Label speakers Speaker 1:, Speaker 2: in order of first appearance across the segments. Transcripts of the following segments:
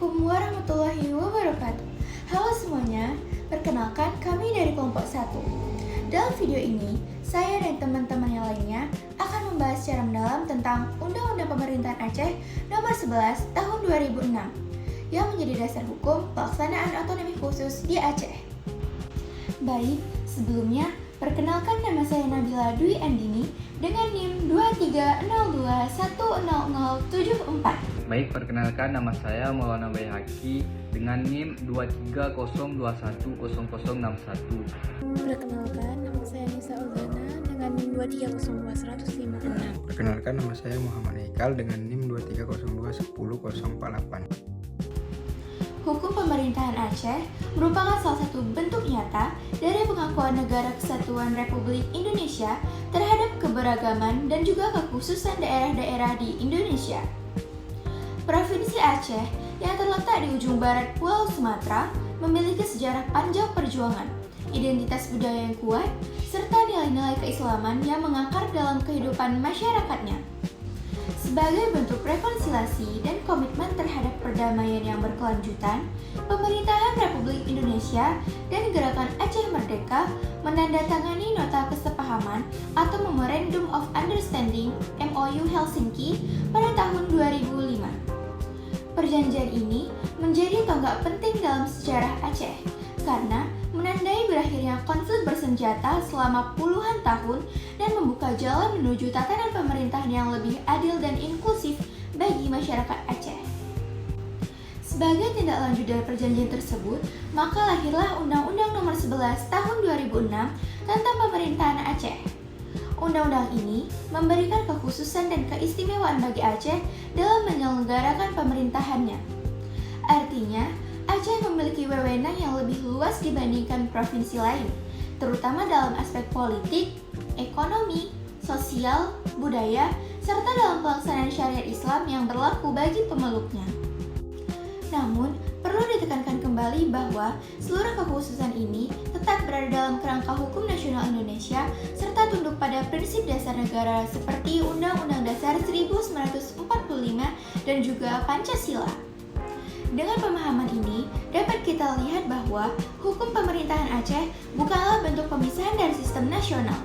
Speaker 1: Assalamualaikum warahmatullahi wabarakatuh. Halo semuanya, perkenalkan kami dari kelompok 1. Dalam video ini, saya dan teman-teman yang lainnya akan membahas secara mendalam tentang Undang-Undang Pemerintahan Aceh Nomor 11 Tahun 2006 yang menjadi dasar hukum pelaksanaan otonomi khusus di Aceh. Baik, sebelumnya perkenalkan nama saya Nabila Dwi Andini dengan NIM 2302100074.
Speaker 2: Baik, perkenalkan nama saya Maulana Bayhaqi dengan NIM 2302110061.
Speaker 3: Perkenalkan, nama saya Nisa Uzana dengan NIM 2302156.
Speaker 4: Perkenalkan, nama saya Muhammad Haikal dengan NIM 2302100048.
Speaker 1: Hukum Pemerintahan Aceh merupakan salah satu bentuk nyata dari pengakuan Negara Kesatuan Republik Indonesia terhadap keberagaman dan juga kekhususan daerah-daerah di Indonesia. Provinsi Aceh yang terletak di ujung barat Pulau Sumatera memiliki sejarah panjang perjuangan, identitas budaya yang kuat, serta nilai-nilai keislaman yang mengakar dalam kehidupan masyarakatnya. Sebagai bentuk rekonsiliasi dan komitmen terhadap perdamaian yang berkelanjutan, Pemerintahan Republik Indonesia dan Gerakan Aceh Merdeka menandatangani Nota Kesepahaman atau Memorandum of Understanding (MOU) Helsinki pada tahun 2005. Perjanjian ini menjadi tonggak penting dalam sejarah Aceh karena menandai berakhirnya konflik bersenjata selama puluhan tahun dan membuka jalan menuju tatanan pemerintahan yang lebih adil dan inklusif bagi masyarakat Aceh. Sebagai tindak lanjut dari perjanjian tersebut, maka lahirlah Undang-Undang Nomor 11 Tahun 2006 tentang Pemerintahan Aceh. Undang-undang ini memberikan kekhususan dan keistimewaan bagi Aceh dalam menyelenggarakan pemerintahannya. Artinya, Aceh memiliki wewenang yang lebih luas dibandingkan provinsi lain, terutama dalam aspek politik, ekonomi, sosial, budaya, serta dalam pelaksanaan syariat Islam yang berlaku bagi pemeluknya. Namun, perlu ditekankan kembali bahwa seluruh kekhususan ini tetap berada dalam kerangka hukum nasional Indonesia serta tunduk pada prinsip dasar negara seperti Undang-Undang Dasar 1945 dan juga Pancasila. Dengan pemahaman ini, dapat kita lihat bahwa hukum pemerintahan Aceh bukanlah bentuk pemisahan dari sistem nasional,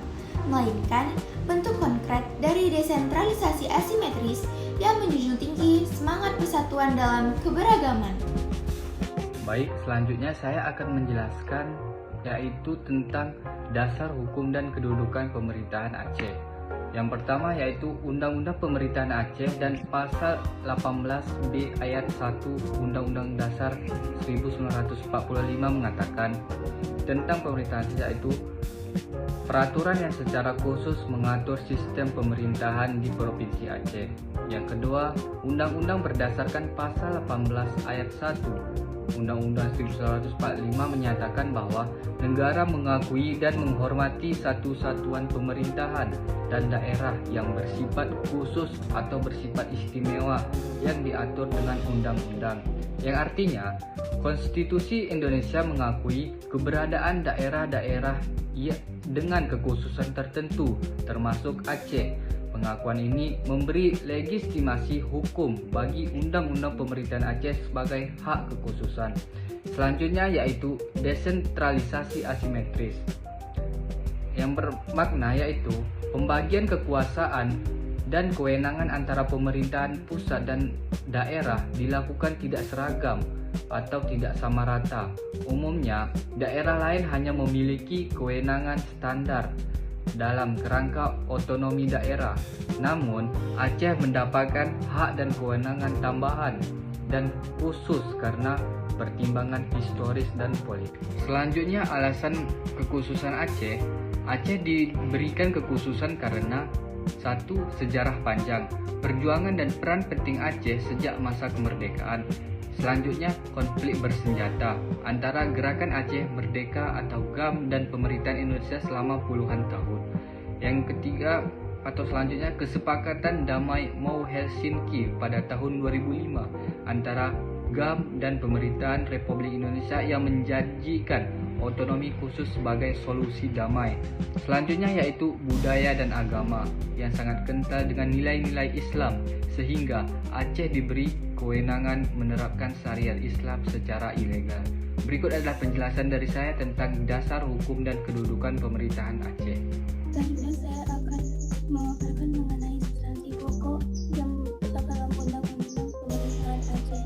Speaker 1: melainkan bentuk konkret dari desentralisasi asimetris yang menjunjung tinggi semangat persatuan dalam keberagaman.
Speaker 2: Baik, selanjutnya saya akan menjelaskan yaitu tentang dasar hukum dan kedudukan pemerintahan Aceh. Yang pertama yaitu Undang-Undang Pemerintahan Aceh dan Pasal 18B ayat 1 Undang-Undang Dasar 1945 mengatakan tentang pemerintahan Aceh, yaitu peraturan yang secara khusus mengatur sistem pemerintahan di Provinsi Aceh. Yang kedua, undang-undang berdasarkan pasal 18 ayat 1 Undang-Undang 1945 menyatakan bahwa negara mengakui dan menghormati satu satuan pemerintahan dan daerah yang bersifat khusus atau bersifat istimewa yang diatur dengan undang-undang. Yang artinya, Konstitusi Indonesia mengakui keberadaan daerah-daerah dengan kekhususan tertentu, termasuk Aceh. Pengakuan ini memberi legitimasi hukum bagi Undang-Undang Pemerintahan Aceh sebagai hak kekhususan. Selanjutnya yaitu desentralisasi asimetris, yang bermakna yaitu pembagian kekuasaan dan kewenangan antara pemerintahan pusat dan daerah dilakukan tidak seragam atau tidak sama rata. Umumnya, daerah lain hanya memiliki kewenangan standar dalam kerangka otonomi daerah. Namun, Aceh mendapatkan hak dan kewenangan tambahan dan khusus karena pertimbangan historis dan politik. Selanjutnya, alasan kekhususan Aceh. Aceh diberikan kekhususan karena satu, sejarah panjang, perjuangan dan peran penting Aceh sejak masa kemerdekaan. Selanjutnya, konflik bersenjata antara Gerakan Aceh Merdeka atau GAM dan pemerintahan Indonesia selama puluhan tahun. Yang ketiga atau selanjutnya, kesepakatan damai MOU Helsinki pada tahun 2005 antara GAM dan pemerintahan Republik Indonesia yang menjanjikan otonomi khusus sebagai solusi damai. Selanjutnya yaitu budaya dan agama yang sangat kental dengan nilai-nilai Islam, sehingga Aceh diberi kewenangan menerapkan syariat Islam secara ilegal. Berikut adalah penjelasan dari saya tentang dasar hukum dan kedudukan pemerintahan Aceh.
Speaker 3: Selanjutnya saya akan memaparkan mengenai substansi pokok yang terdapat dalam Undang-Undang Pemerintahan Aceh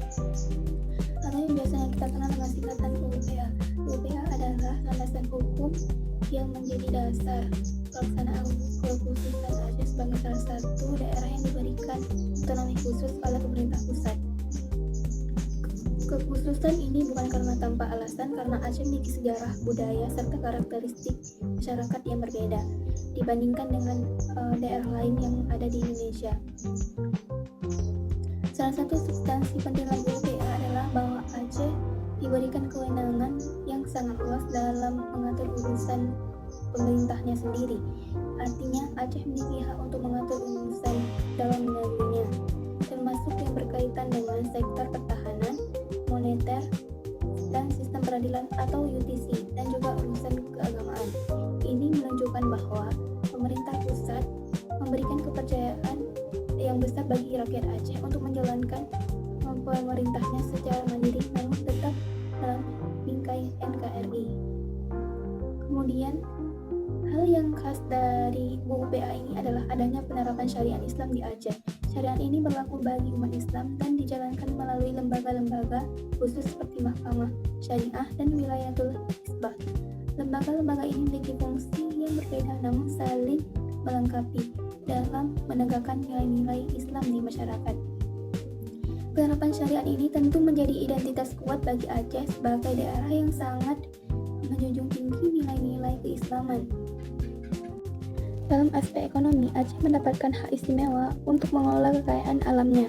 Speaker 3: atau yang biasanya kita kenal dengan singkatan UPA. UPA adalah landasan hukum yang menjadi dasar pelaksanaan kekhususan Aceh sebagai salah satu daerah yang diberikan otonomi khusus oleh pemerintah pusat. Kekhususan ini bukan karena tanpa alasan, karena Aceh memiliki sejarah, budaya, serta karakteristik masyarakat yang berbeda dibandingkan dengan daerah lain yang ada di Indonesia. Salah satu substansi penting dalam UPA adalah bahwa Aceh diberikan kewenangan yang sangat luas dalam mengatur urusan pemerintahnya sendiri. Artinya, Aceh memiliki hak untuk mengatur urusan dalam negerinya, termasuk yang berkaitan dengan sektor pertahanan, moneter, dan sistem peradilan atau UTC, dan juga urusan keagamaan. Ini menunjukkan bahwa pemerintah pusat memberikan kepercayaan yang besar bagi rakyat Aceh untuk menjalankan pemerintahnya secara mandiri namun tetap dalam bingkai NKRI. Kemudian, hal yang khas dari UPA ini adalah adanya penerapan syariat Islam di Aceh. Syariat ini berlaku bagi umat Islam dan dijalankan melalui lembaga-lembaga khusus seperti Mahkamah Syariah dan Wilayatul Hisbah. Lembaga-lembaga ini memiliki fungsi yang berbeda namun saling melengkapi dalam menegakkan nilai-nilai Islam di masyarakat. Penerapan syariat ini tentu menjadi identitas kuat bagi Aceh sebagai daerah yang sangat menjunjung tinggi nilai-nilai keislaman. Dalam aspek ekonomi, Aceh mendapatkan hak istimewa untuk mengelola kekayaan alamnya.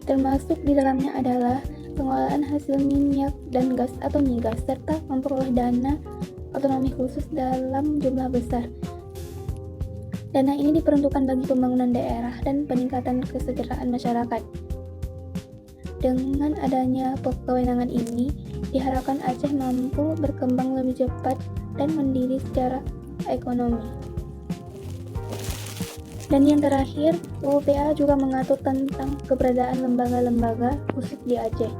Speaker 3: Termasuk di dalamnya adalah pengelolaan hasil minyak dan gas atau migas, serta memperoleh dana otonomi khusus dalam jumlah besar. Dana ini diperuntukkan bagi pembangunan daerah dan peningkatan kesejahteraan masyarakat. Dengan adanya kewenangan ini, diharapkan Aceh mampu berkembang lebih cepat dan mandiri secara ekonomi. Dan yang terakhir, UPA juga mengatur tentang keberadaan lembaga-lembaga khusus di Aceh,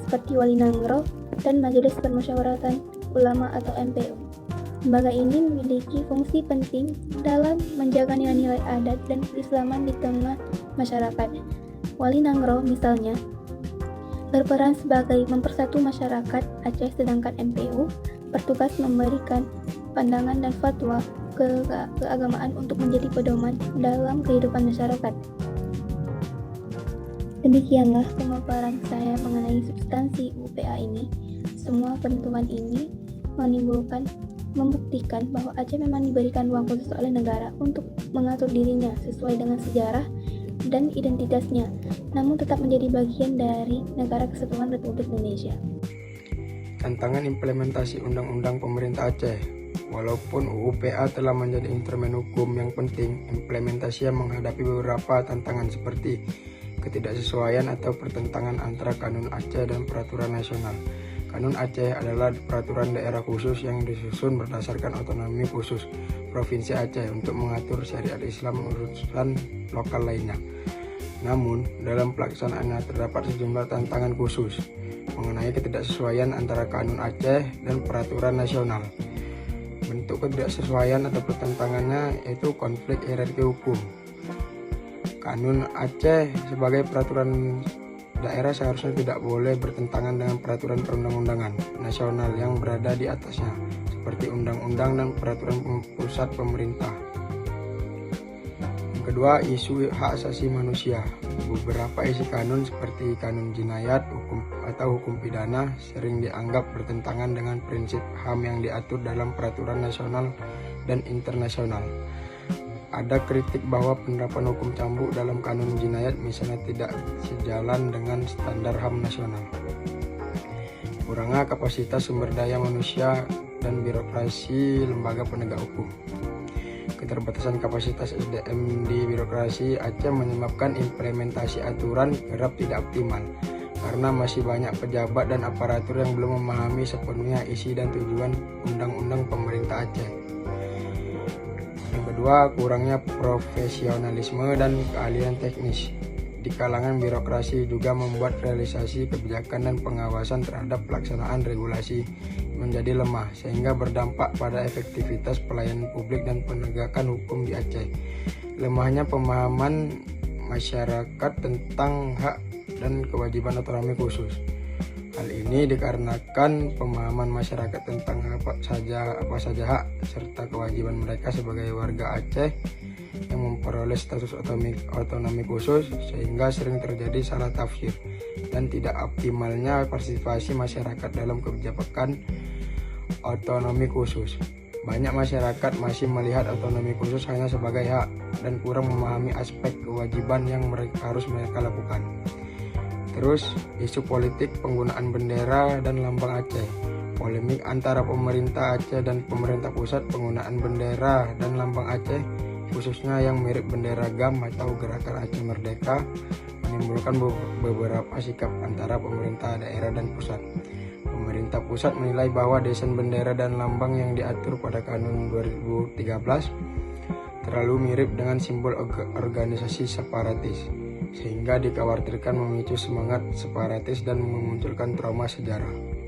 Speaker 3: seperti Wali Nanggro dan Majelis Permusyawaratan Ulama atau MPU. Lembaga ini memiliki fungsi penting dalam menjaga nilai-nilai adat dan keislaman di tengah masyarakat. Wali Nanggro misalnya berperan sebagai mempersatu masyarakat Aceh, sedangkan MPU bertugas memberikan pandangan dan fatwa keagamaan untuk menjadi pedoman dalam kehidupan masyarakat. Demikianlah pemaparan saya mengenai substansi UPA ini. Semua ketentuan ini membuktikan bahwa Aceh memang diberikan ruang khusus oleh negara untuk mengatur dirinya sesuai dengan sejarah dan identitasnya, namun tetap menjadi bagian dari Negara Kesatuan Republik Indonesia.
Speaker 4: Tantangan implementasi Undang-Undang Pemerintah Aceh. Walaupun UPA telah menjadi instrumen hukum yang penting, implementasinya menghadapi beberapa tantangan seperti ketidaksesuaian atau pertentangan antara Kanun Aceh dan Peraturan Nasional. Kanun Aceh adalah peraturan daerah khusus yang disusun berdasarkan otonomi khusus Provinsi Aceh untuk mengatur syariat Islam urusan lokal lainnya. Namun, dalam pelaksanaannya terdapat sejumlah tantangan khusus mengenai ketidaksesuaian antara Kanun Aceh dan Peraturan Nasional. Bentuk ketidaksesuaian atau pertentangannya yaitu konflik hierarki hukum. Kanun Aceh sebagai peraturan daerah seharusnya tidak boleh bertentangan dengan peraturan perundang-undangan nasional yang berada di atasnya, seperti undang-undang dan peraturan pusat pemerintah. Yang kedua, isu hak asasi manusia. Beberapa isi kanun seperti kanun jinayat, hukum pidana sering dianggap bertentangan dengan prinsip HAM yang diatur dalam peraturan nasional dan internasional. Ada kritik bahwa penerapan hukum cambuk dalam kanun jinayat misalnya tidak sejalan dengan standar HAM nasional. Kurangnya kapasitas sumber daya manusia dan birokrasi lembaga penegak hukum. Keterbatasan kapasitas SDM di birokrasi Aceh menyebabkan implementasi aturan kerap tidak optimal. karena masih banyak pejabat dan aparatur yang belum memahami sepenuhnya isi dan tujuan undang-undang pemerintah Aceh. Yang kedua, kurangnya profesionalisme dan keahlian teknis di kalangan birokrasi juga membuat realisasi kebijakan dan pengawasan terhadap pelaksanaan regulasi menjadi lemah, sehingga berdampak pada efektivitas pelayanan publik dan penegakan hukum di Aceh. Lemahnya pemahaman masyarakat tentang hak dan kewajiban otonomi khusus. Hal ini dikarenakan pemahaman masyarakat tentang apa saja hak serta kewajiban mereka sebagai warga Aceh yang memperoleh status otonomi khusus, sehingga sering terjadi salah tafsir dan tidak optimalnya partisipasi masyarakat dalam kebijakan otonomi khusus. Banyak masyarakat masih melihat otonomi khusus hanya sebagai hak dan kurang memahami aspek kewajiban yang harus mereka lakukan. Terus, isu politik penggunaan bendera dan lambang Aceh. Polemik antara pemerintah Aceh dan pemerintah pusat penggunaan bendera dan lambang Aceh, khususnya yang mirip bendera GAM atau Gerakan Aceh Merdeka, menimbulkan beberapa sikap antara pemerintah daerah dan pusat. Pemerintah pusat menilai bahwa desain bendera dan lambang yang diatur pada Kanun 2013 terlalu mirip dengan simbol organisasi separatis, sehingga dikhawatirkan memicu semangat separatis dan memunculkan trauma sejarah.